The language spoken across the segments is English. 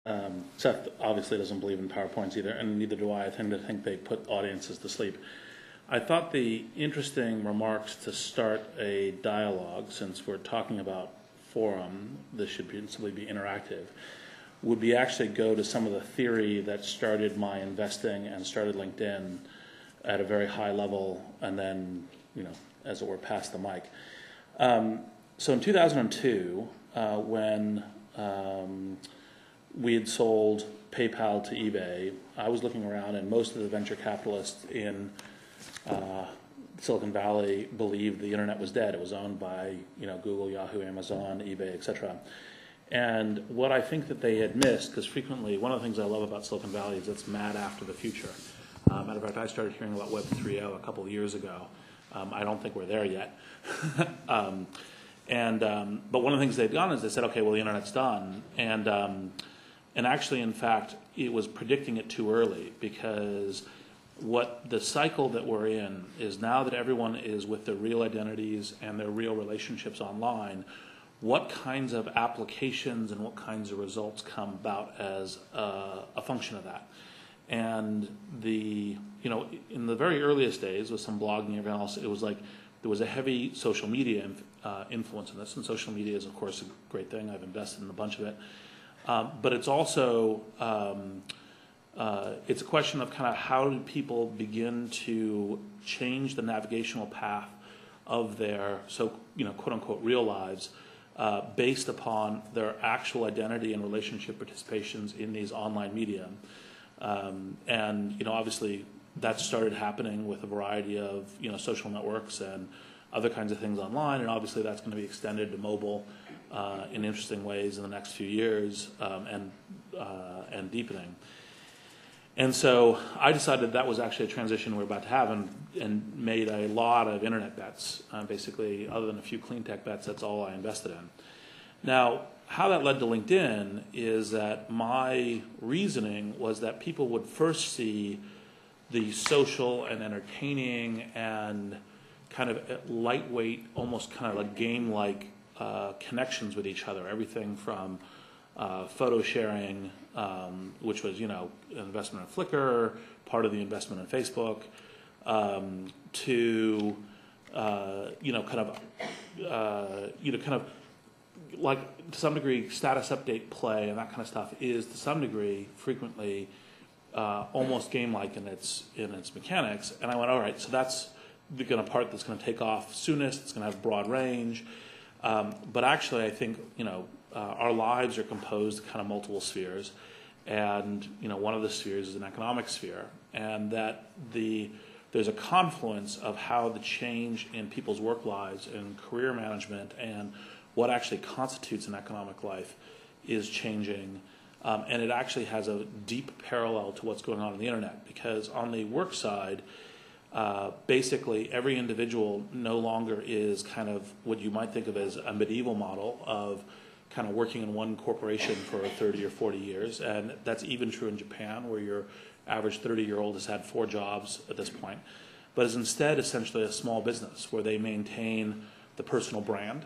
Seth obviously doesn't believe in PowerPoints either, and neither do I. I tend to think they put audiences to sleep. I thought the interesting remarks to start a dialogue, since we're talking about forum, this should simply be interactive, would be actually go to some of the theory that started my investing and started LinkedIn at a very high level, and then, as it were, pass the mic. So in 2002, when we had sold PayPal to eBay, I was looking around, and most of the venture capitalists in Silicon Valley believed the internet was dead. It was owned by Google, Yahoo, Amazon, eBay, etc. And what I think that they had missed, because frequently one of the things I love about Silicon Valley is it's mad after the future. Matter of fact, I started hearing about Web 3.0 a couple of years ago. I don't think we're there yet. But one of the things they've done is they said, okay, well, the internet's done. And actually, in fact, it was predicting it too early, because what the cycle that we're in is now that everyone is with their real identities and their real relationships online, what kinds of applications and what kinds of results come about as a function of that. And in the very earliest days with some blogging and everything else, it was like there was a heavy social media influence in this, and social media is, of course, a great thing. I've invested in a bunch of it. But it's also, it's a question of kind of how do people begin to change the navigational path of their, quote unquote, real lives based upon their actual identity and relationship participations in these online media. And obviously that started happening with a variety of, social networks and other kinds of things online, and obviously that's going to be extended to mobile in interesting ways in the next few years, and deepening. And so I decided that was actually a transition we're about to have, and made a lot of internet bets. Basically, other than a few clean tech bets, that's all I invested in. Now, how that led to LinkedIn is that my reasoning was that people would first see the social and entertaining and kind of lightweight, almost kind of like game-like connections with each other. Everything from photo sharing, which was an investment in Flickr, part of the investment in Facebook, to kind of like to some degree status update play and that kind of stuff is to some degree frequently almost game-like in its mechanics. And I went, all right, so that's the kind of part that's going to take off soonest. It's going to have broad range. But actually, I think our lives are composed of kind of multiple spheres, and one of the spheres is an economic sphere, and that there's a confluence of how the change in people's work lives and career management and what actually constitutes an economic life is changing, and it actually has a deep parallel to what's going on the internet, because on the work side, basically every individual no longer is kind of what you might think of as a medieval model of kind of working in one corporation for 30 or 40 years. And that's even true in Japan, where your average 30-year-old has had 4 jobs at this point, but is instead essentially a small business where they maintain the personal brand.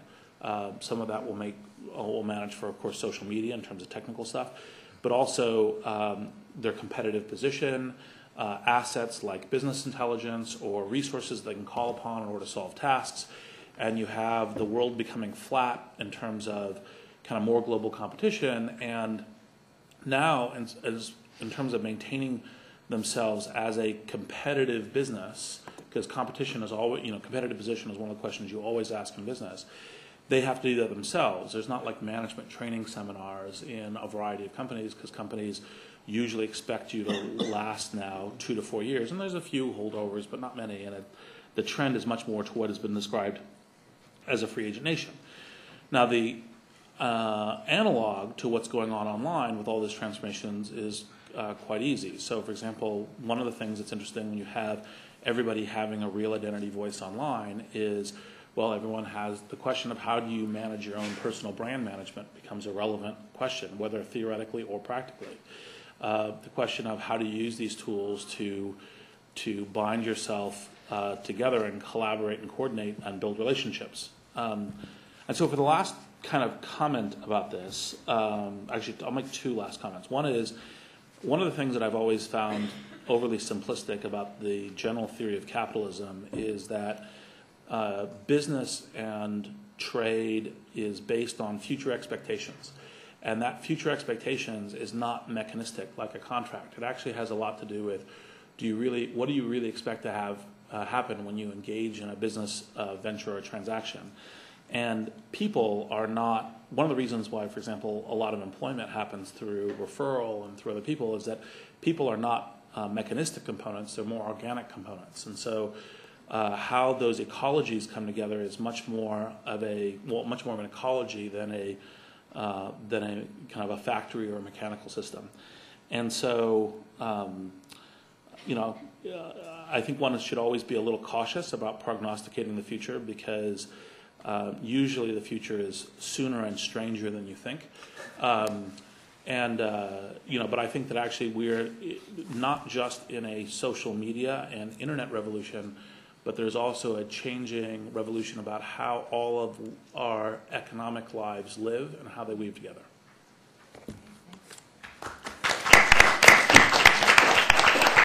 Some of that will manage for, of course, social media in terms of technical stuff, but also their competitive position, assets like business intelligence or resources they can call upon in order to solve tasks. And you have the world becoming flat in terms of kind of more global competition. And now, in terms of maintaining themselves as a competitive business, because competition is always, competitive position is one of the questions you always ask in business, they have to do that themselves. There's not like management training seminars in a variety of companies, because companies usually expect you to last now 2 to 4 years. And there's a few holdovers, but not many. And the trend is much more to what has been described as a free agent nation. Now, the analog to what's going on online with all these transformations is quite easy. So, for example, one of the things that's interesting when you have everybody having a real identity voice online is, well, everyone has the question of how do you manage your own personal brand management becomes a relevant question, whether theoretically or practically. The question of how do you use these tools to bind yourself together and collaborate and coordinate and build relationships. And so for the last kind of comment about this. Actually, I'll make two last comments. One is, one of the things that I've always found overly simplistic about the general theory of capitalism is that business and trade is based on future expectations. And that future expectations is not mechanistic like a contract. It actually has a lot to do with, what do you really expect to have happen when you engage in a business venture or transaction? And people are not, one of the reasons why, for example, a lot of employment happens through referral and through other people is that people are not mechanistic components, they're more organic components. And so how those ecologies come together is much more of an ecology than a kind of a factory or a mechanical system. And so, I think one should always be a little cautious about prognosticating the future, because usually the future is sooner and stranger than you think. But I think that actually we're not just in a social media and internet revolution, but there's also a changing revolution about how all of our economic lives live and how they weave together.